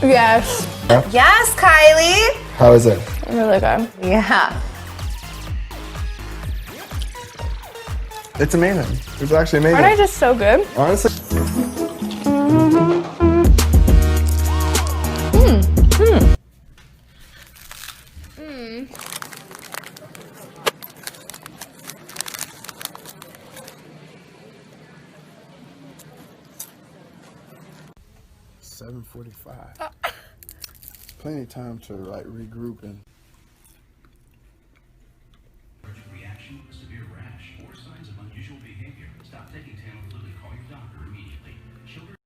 Yes. Yes, Kylie. How is it? Really good. Yeah. It's amazing. It's actually amazing. Aren't I just so good? Honestly. $7:45. Plenty of time to like regroup and. Reaction, severe rash, or signs of unusual behavior. Stop taking Tamiflu and call your doctor immediately. Children.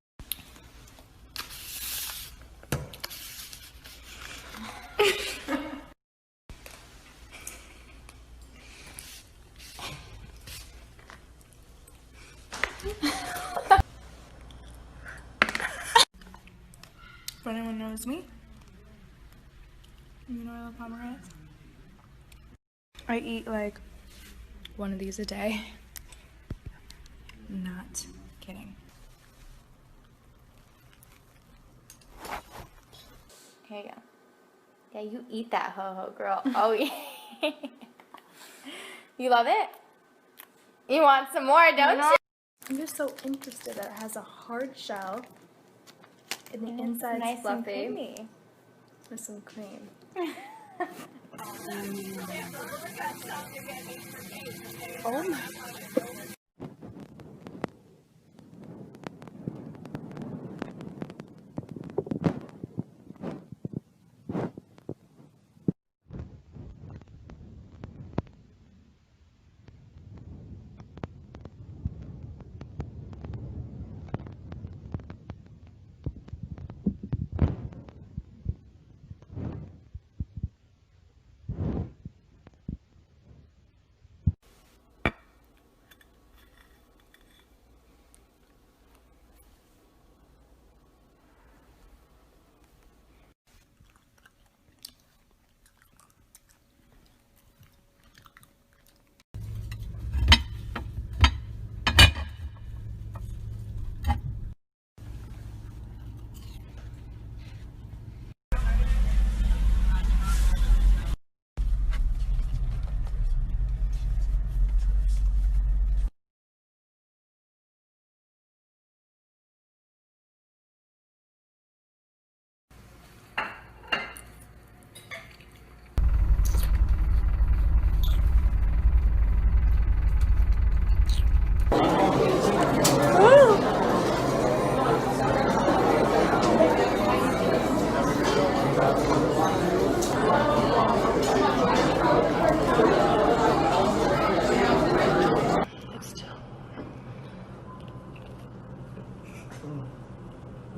If anyone knows me, you know I love pomegranates. I eat like one of these a day. Not kidding. Here you go. Yeah, you eat that ho-ho, girl. Oh, yeah. You love it? You want some more, don't you? I'm just so interested that it has a hard shell and the inside's nice fluffy and creamy. with some cream. Oh my.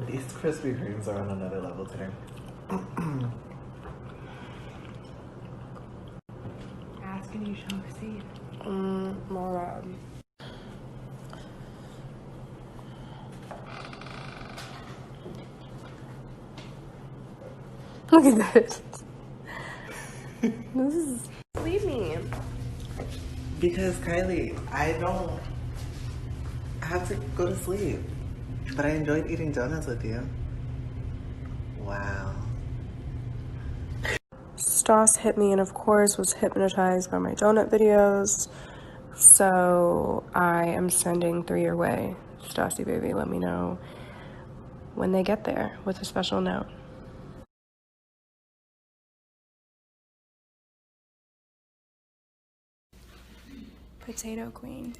These Krispy Kremes are on another level today. Ask and you shall receive. More Look at this. This is leave me. Because Kylie, I have to go to sleep. But I enjoyed eating donuts with you. Wow. Stas hit me and of course was hypnotized by my donut videos. So I am sending 3 your way. Stassi baby, let me know when they get there with a special note. Potato queen.